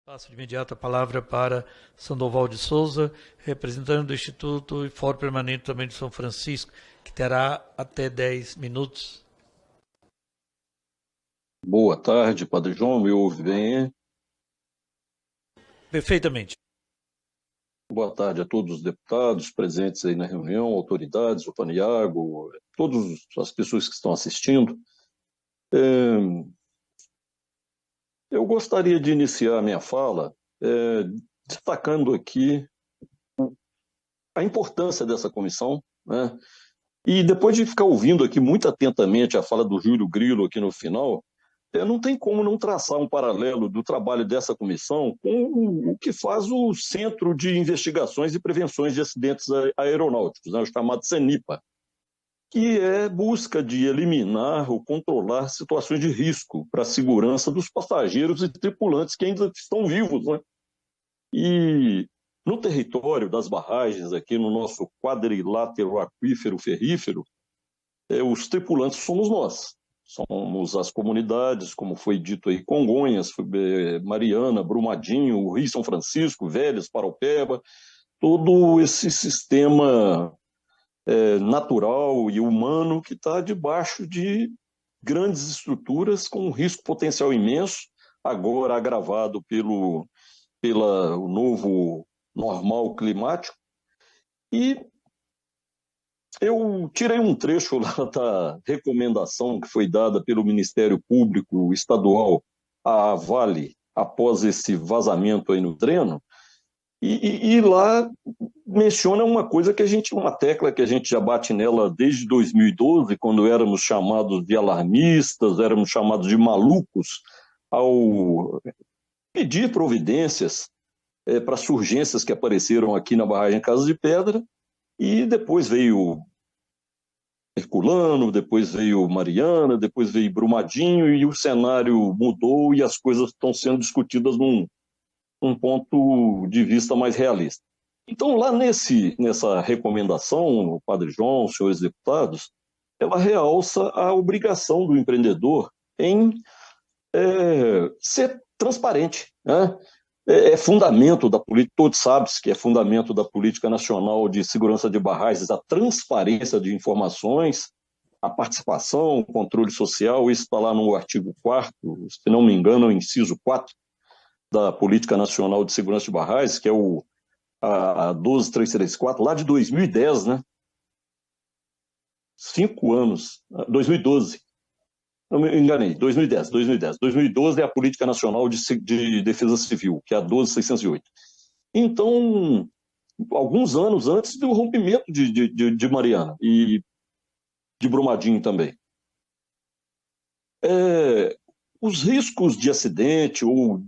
Passo de imediato a palavra para Sandoval de Souza, representante do Instituto e Fórum Permanente também de São Francisco, que terá até 10 minutos. Boa tarde, Padre João, me ouve bem? Perfeitamente. Boa tarde a todos os deputados presentes aí na reunião, autoridades, o Paniago, todas as pessoas que estão assistindo. Eu gostaria de iniciar a minha fala destacando aqui a importância dessa comissão, né? E depois de ficar ouvindo aqui muito atentamente a fala do Júlio Grilo aqui no final, não tem como não traçar um paralelo do trabalho dessa comissão com o que faz o Centro de Investigações e Prevenções de Acidentes Aeronáuticos, né, o chamado CENIPA, que é busca de eliminar ou controlar situações de risco para a segurança dos passageiros e tripulantes que ainda estão vivos, né? E no território das barragens, aqui no nosso quadrilátero aquífero ferrífero, os tripulantes somos nós. Somos as comunidades, como foi dito aí, Congonhas, Mariana, Brumadinho, Rio São Francisco, Vélez, Paraupeba, todo esse sistema natural e humano que está debaixo de grandes estruturas com um risco potencial imenso, agora agravado pelo o novo normal climático. E eu tirei um trecho lá da recomendação que foi dada pelo Ministério Público Estadual à Vale após esse vazamento aí no Dreno, e lá menciona uma coisa que uma tecla que a gente já bate nela desde 2012, quando éramos chamados de alarmistas, éramos chamados de malucos, ao pedir providências para as urgências que apareceram aqui na barragem Casa de Pedra, e depois veio Herculano, depois veio Mariana, depois veio Brumadinho, e o cenário mudou e as coisas estão sendo discutidas num ponto de vista mais realista. Então, lá nessa recomendação, o Padre João, os senhores deputados, ela realça a obrigação do empreendedor em ser transparente, né? É fundamento da política, todos sabem que é fundamento da Política Nacional de Segurança de Barragens, a transparência de informações, a participação, o controle social, isso está lá no artigo 4º, se não me engano, é o inciso 4 da Política Nacional de Segurança de Barragens, que é a 12334, lá de 2010, né? 5 anos, 2012. Não me enganei, 2010. 2012 é a Política Nacional de Defesa Civil, que é a 12608. Então, alguns anos antes do rompimento de Mariana e de Brumadinho também. Os riscos de acidente ou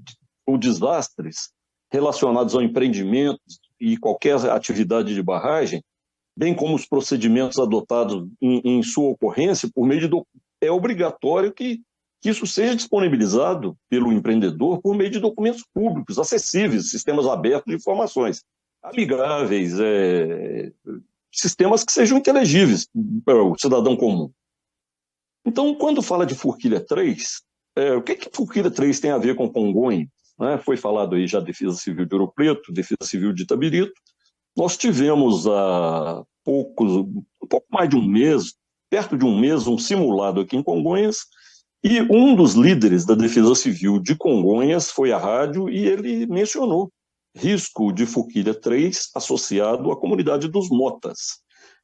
desastres relacionados ao empreendimento e qualquer atividade de barragem, bem como os procedimentos adotados em sua ocorrência, por meio é obrigatório que isso seja disponibilizado pelo empreendedor por meio de documentos públicos, acessíveis, sistemas abertos de informações, amigáveis, sistemas que sejam inteligíveis para o cidadão comum. Então, quando fala de Forquilha 3, o que Forquilha 3 tem a ver com Congonhas? Né? Foi falado aí já Defesa Civil de Ouro Preto, Defesa Civil de Itabirito. Nós tivemos há um pouco mais de um mês, perto de um mês, um simulado aqui em Congonhas, e um dos líderes da Defesa Civil de Congonhas foi à rádio e ele mencionou risco de Forquilha 3 associado à comunidade dos Motas.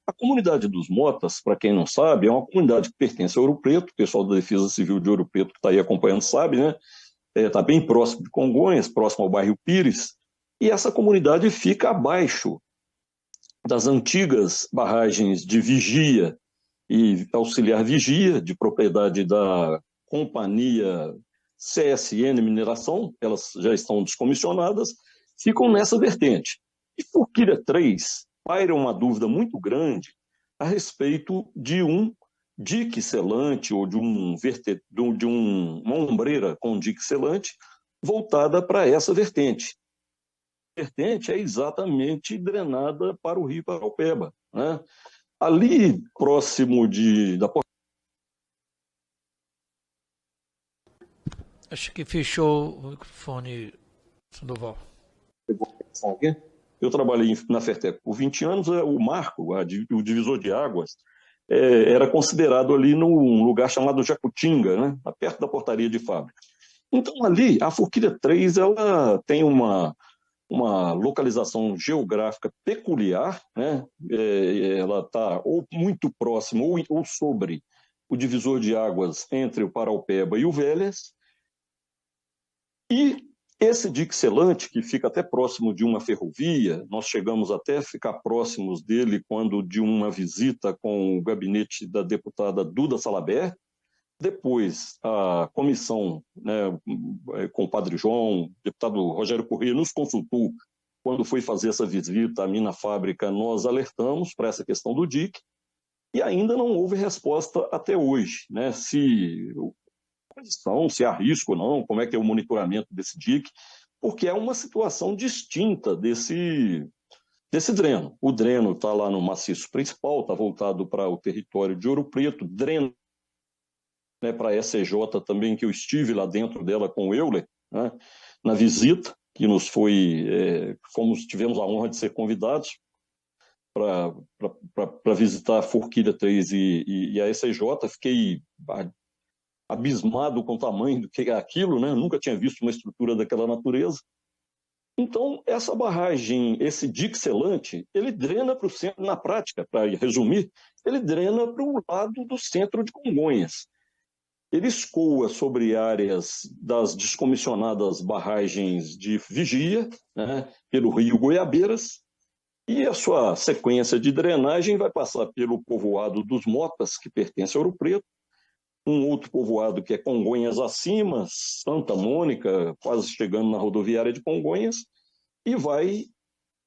A comunidade dos Motas, para quem não sabe, é uma comunidade que pertence a Ouro Preto, o pessoal da Defesa Civil de Ouro Preto que está aí acompanhando sabe, né? Está bem próximo de Congonhas, próximo ao bairro Pires, e essa comunidade fica abaixo das antigas barragens de vigia e auxiliar vigia, de propriedade da companhia CSN Mineração, elas já estão descomissionadas, ficam nessa vertente. E Forquilha 3 paira uma dúvida muito grande a respeito de um dique selante ou de uma ombreira com dique selante voltada para essa vertente. A vertente é exatamente drenada para o rio Paraupeba, né? Ali próximo da Acho que fechou o microfone Sandoval. Eu trabalhei na Fertec por 20 anos, o marco, o divisor de águas, era considerado ali num lugar chamado Jacutinga, né, perto da portaria de fábrica. Então, ali, a Forquilha 3 ela tem uma localização geográfica peculiar, né? Ela está ou muito próxima ou sobre o divisor de águas entre o Paraupeba e o Velhas. E esse dique selante, que fica até próximo de uma ferrovia, nós chegamos até a ficar próximos dele quando de uma visita com o gabinete da deputada Duda Salabert. Depois, a comissão, né, com o padre João, o deputado Rogério Corrêa, nos consultou quando foi fazer essa visita à mina fábrica. Nós alertamos para essa questão do dique e ainda não houve resposta até hoje, né, se há risco ou não, como é que é o monitoramento desse dique, porque é uma situação distinta desse dreno. O dreno está lá no maciço principal, está voltado para o território de Ouro Preto, dreno, né, para a SCJ também, que eu estive lá dentro dela com o Euler, né, na visita, que nos foi, tivemos a honra de ser convidados para visitar a Forquilha 3 e a SCJ. Fiquei abismado com o tamanho do que é aquilo, né, nunca tinha visto uma estrutura daquela natureza. Então, essa barragem, esse dique selante, ele drena para o centro, na prática, para resumir, ele drena para o lado do centro de Congonhas. Ele escoa sobre áreas das descomissionadas barragens de Vigia, né, pelo rio Goiabeiras, e a sua sequência de drenagem vai passar pelo povoado dos Motas, que pertence a Ouro Preto, um outro povoado que é Congonhas acima, Santa Mônica, quase chegando na rodoviária de Congonhas, e vai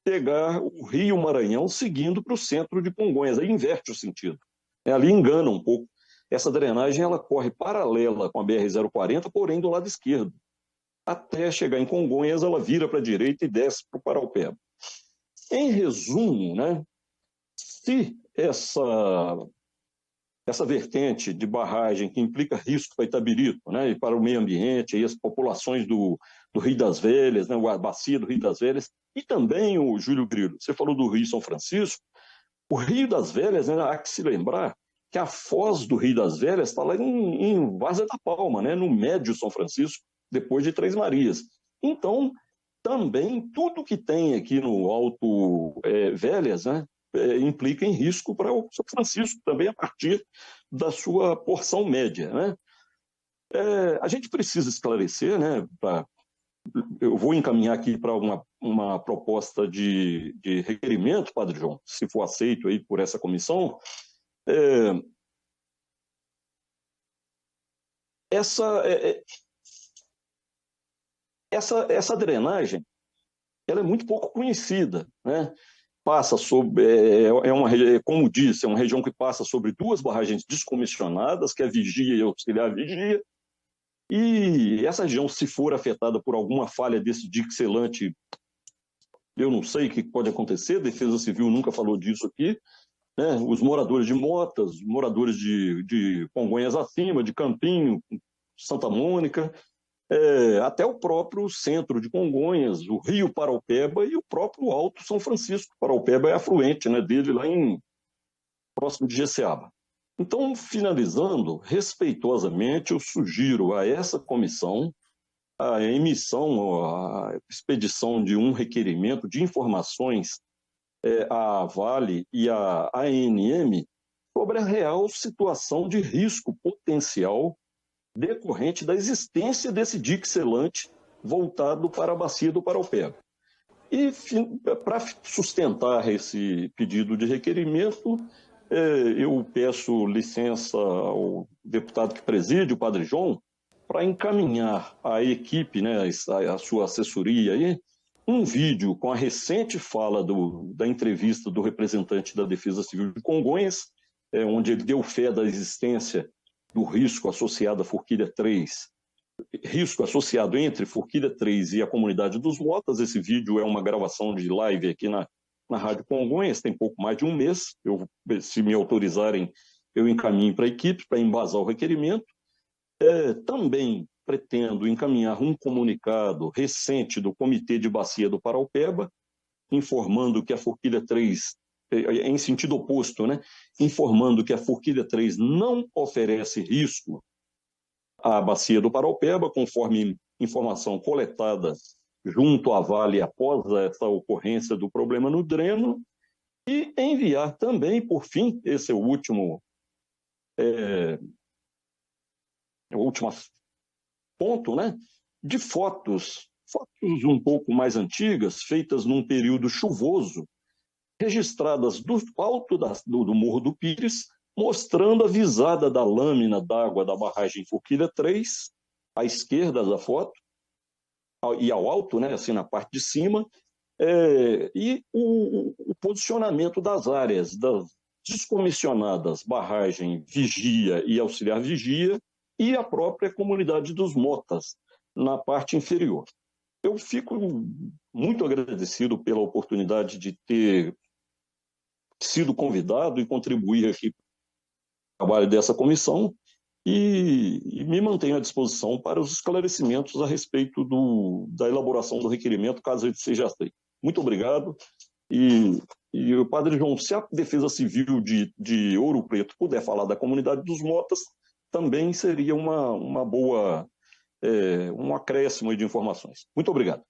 pegar o Rio Maranhão seguindo para o centro de Congonhas. Aí inverte o sentido. Ali engana um pouco. Essa drenagem ela corre paralela com a BR-040, porém do lado esquerdo. Até chegar em Congonhas, ela vira para a direita e desce para o Paraupeba. Em resumo, né, se essa vertente de barragem que implica risco para Itabirito, né, e para o meio ambiente, e as populações do Rio das Velhas, né, a bacia do Rio das Velhas, e também o Júlio Grilo, você falou do Rio São Francisco, o Rio das Velhas, né, há que se lembrar que a foz do Rio das Velhas está lá em Várzea da Palma, né, no médio São Francisco, depois de Três Marias. Então, também, tudo que tem aqui no Alto Velhas, né, implica em risco para o São Francisco, também a partir da sua porção média, né? A gente precisa esclarecer, né, eu vou encaminhar aqui para uma proposta de requerimento, Padre João, se for aceito aí por essa comissão. Essa drenagem ela é muito pouco conhecida, né? Passa sobre, como disse, é uma região que passa sobre duas barragens descomissionadas, que é Vigia e Auxiliar Vigia, e essa região, se for afetada por alguma falha desse dique selante, eu não sei o que pode acontecer, a Defesa Civil nunca falou disso aqui, né? Os moradores de Motas, moradores de Congonhas acima, de Campinho, Santa Mônica, até o próprio centro de Congonhas, o Rio Paraupeba e o próprio Alto São Francisco. Paraupeba é afluente, né, dele lá próximo de Jeceaba. Então, finalizando, respeitosamente, eu sugiro a essa comissão a expedição de um requerimento de informações à Vale e à ANM sobre a real situação de risco potencial decorrente da existência desse dique selante voltado para a bacia do Paraupeba. E, para sustentar esse pedido de requerimento, eu peço licença ao deputado que preside, o Padre João, para encaminhar à equipe, né, a sua assessoria, aí, um vídeo com a recente fala da entrevista do representante da Defesa Civil de Congonhas, onde ele deu fé da existência do risco associado à Forquilha 3, risco associado entre Forquilha 3 e a comunidade dos Motas. Esse vídeo é uma gravação de live aqui na Rádio Congonhas, tem pouco mais de um mês. Se me autorizarem, eu encaminho para a equipe para embasar o requerimento. Também pretendo encaminhar um comunicado recente do Comitê de Bacia do Paraupeba, informando que a Forquilha 3, em sentido oposto, né? Informando que a Forquilha 3 não oferece risco à Bacia do Paraupeba, conforme informação coletada junto à Vale após essa ocorrência do problema no dreno, e enviar também, por fim, esse é o último ponto, né, de fotos um pouco mais antigas, feitas num período chuvoso, registradas do alto do Morro do Pires, mostrando a visada da lâmina d'água da barragem Forquilha 3, à esquerda da foto, e ao alto, né, assim na parte de cima, e o posicionamento das áreas das descomissionadas barragem Vigia e Auxiliar Vigia e a própria comunidade dos Motas, na parte inferior. Eu fico muito agradecido pela oportunidade de ter sido convidado e contribuir aqui para o trabalho dessa comissão e me mantenho à disposição para os esclarecimentos a respeito da elaboração do requerimento, caso ele seja aceito. Muito obrigado. E o padre João, se a Defesa Civil de Ouro Preto puder falar da comunidade dos Motas, também seria uma boa, um acréscimo de informações. Muito obrigado.